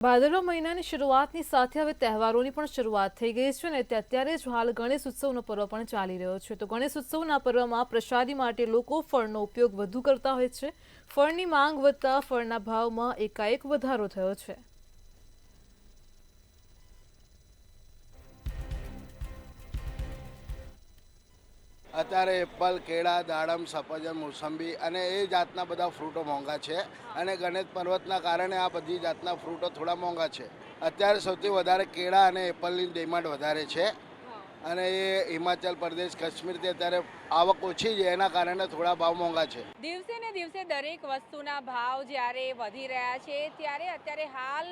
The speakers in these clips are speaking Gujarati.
ભાદરવા મહિનાની શરૂઆતની સાથે હવે તહેવારોની પણ શરૂઆત થઈ ગઈ છે અને અત્યારે જ હાલ ગણેશ ઉત્સવનો પર્વ પણ ચાલી રહ્યો છે। તો ગણેશ ઉત્સવના પર્વમાં પ્રસાદી માટે લોકો ફળનો ઉપયોગ વધુ કરતા હોય છે। ફળની માંગ વધતા ફળના ભાવમાં એકાએક વધારો થયો છે। અત્યારે એપલ, કેળા, દાડમ, સફરજન, મોસંબી અને એ જાતના બધા ફ્રૂટો મોંઘા છે અને ગણેશ પર્વતના કારણે આ બધી જાતના ફ્રૂટો થોડા મોંઘા છે। અત્યારે સૌથી વધારે કેળા અને એપલની ડિમાન્ડ વધારે છે અને એ હિમાચલ પ્રદેશ, કાશ્મીરથી અત્યારે આવક ઓછી છે, એના કારણે થોડા ભાવ મોંઘા છે। દિવસે ને દિવસે દરેક વસ્તુના ભાવ જ્યારે વધી રહ્યા છે ત્યારે અત્યારે હાલ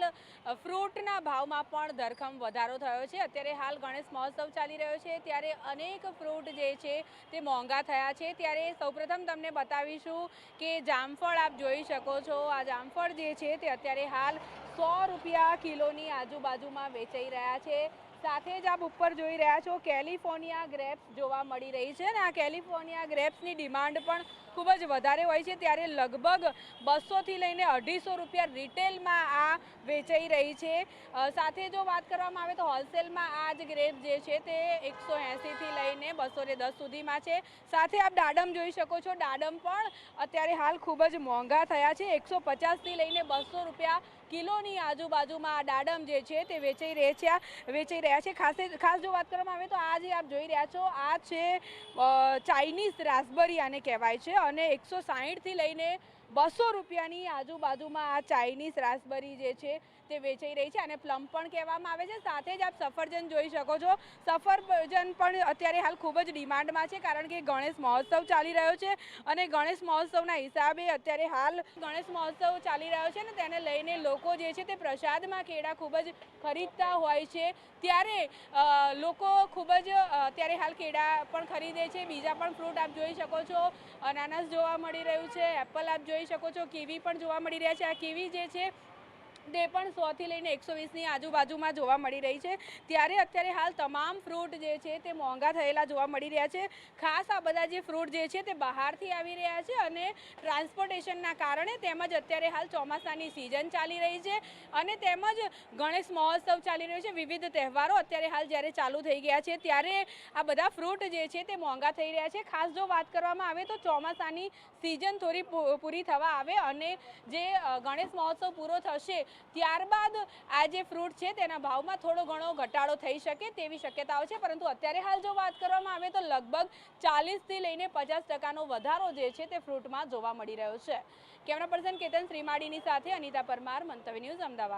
ફ્રૂટના ભાવમાં પણ ધરખમ વધારો થયો છે। અત્યારે હાલ ગણેશ મહોત્સવ ચાલી રહ્યો છે ત્યારે અનેક ફ્રૂટ જે છે તે મોંઘા થયા છે। ત્યારે સૌપ્રથમ તમને બતાવીશું કે જામફળ આપ જોઈ શકો છો। આ જામફળ જે છે તે અત્યારે હાલ 100 રૂપિયા કિલોની આજુબાજુમાં વેચાઈ રહ્યા છે। સાથે જ આપ ઉપર જોઈ રહ્યા છો કેલિફોર્નિયા ગ્રેપ્સ જોવા મળી રહી છે અને આ કેલિફોર્નિયા ગ્રેપ્સની ડિમાન્ડ પણ ખૂબ જ વધારે હોય છે ત્યારે લગભગ 200થી લઈને 250 રૂપિયા રિટેલમાં આ વેચાઈ રહી છે। સાથે જો વાત કરવામાં આવે તો હોલસેલમાં આ જ ગ્રેપ જે છે તે 180થી લઈને 210 સુધીમાં છે। સાથે આપ દાડમ જોઈ શકો છો, દાડમ પણ અત્યારે હાલ ખૂબ જ મોંઘા થયા છે। 150થી લઈને 200 રૂપિયા કિલોની આજુબાજુમાં આ દાડમ જે છે તે વેચાઈ રહ્યા છે। ખાસ જો વાત કરવામાં આવે તો આ જે આપ જોઈ રહ્યા છો આ છે ચાઇનીઝ રાસબરી આને કહેવાય છે અને 160થી લઈને 200 રૂપિયાની આજુબાજુમાં આ ચાઇનીઝ રાસબરી જે છે તે વેચાઈ રહી છે અને પ્લમ પણ કહેવામાં આવે છે। સાથે જ આપ સફરજન જોઈ શકો છો, સફરજન પણ અત્યારે હાલ ખૂબ જ ડિમાન્ડમાં છે કારણ કે ગણેશ મહોત્સવ ચાલી રહ્યો છે અને ગણેશ મહોત્સવના હિસાબે અત્યારે હાલ ગણેશ મહોત્સવ ચાલી રહ્યો છે ને તેને લઈને લોકો જે છે તે પ્રસાદમાં કેળા ખૂબ જ ખરીદતા હોય છે ત્યારે લોકો ખૂબ જ અત્યારે હાલ કેળા પણ ખરીદે છે। બીજા પણ ફ્રૂટ આપ જોઈ શકો છો, અનાનસ જોવા મળી રહ્યું છે, એપલ આપ જોઈ શકો છો, કીવી પણ જોવા મળી રહ્યા છે। આ કીવી જે છે તે પણ 100થી લઈને 120ની આજુબાજુમાં જોવા મળી રહી છે ત્યારે અત્યારે હાલ તમામ ફ્રૂટ જે છે તે મોંઘા થયેલા જોવા મળી રહ્યા છે। ખાસ આ બધા જે ફ્રૂટ જે છે તે બહારથી આવી રહ્યા છે અને ટ્રાન્સપોર્ટેશનના કારણે તેમજ અત્યારે હાલ ચોમાસાની સિઝન ચાલી રહી છે અને તેમજ ગણેશ મહોત્સવ ચાલી રહ્યો છે, વિવિધ તહેવારો અત્યારે હાલ જ્યારે ચાલુ થઈ ગયા છે ત્યારે આ બધા ફ્રૂટ જે છે તે મોંઘા થઈ રહ્યા છે। ખાસ જો વાત કરવામાં આવે તો ચોમાસાની સિઝન થોડી પૂરી થવા આવે અને જે ગણેશ મહોત્સવ પૂરો થશે ત્યારબાદ આ જે ફ્રૂટ છે તેના ભાવમાં થોડો ઘણો ઘટાડો થઈ શકે તેવી શક્યતાઓ છે, પરંતુ અત્યારે હાલ જો વાત કરવામાં આવે તો લગભગ 40થી લઈને 50% વધારો જે છે તે ફ્રૂટમાં જોવા મળી રહ્યો છે। કેમેરા પર્સન કેતન શ્રીમાળીની સાથે અનિતા પરમાર, મંતવ્ય ન્યૂઝ, અમદાવાદ।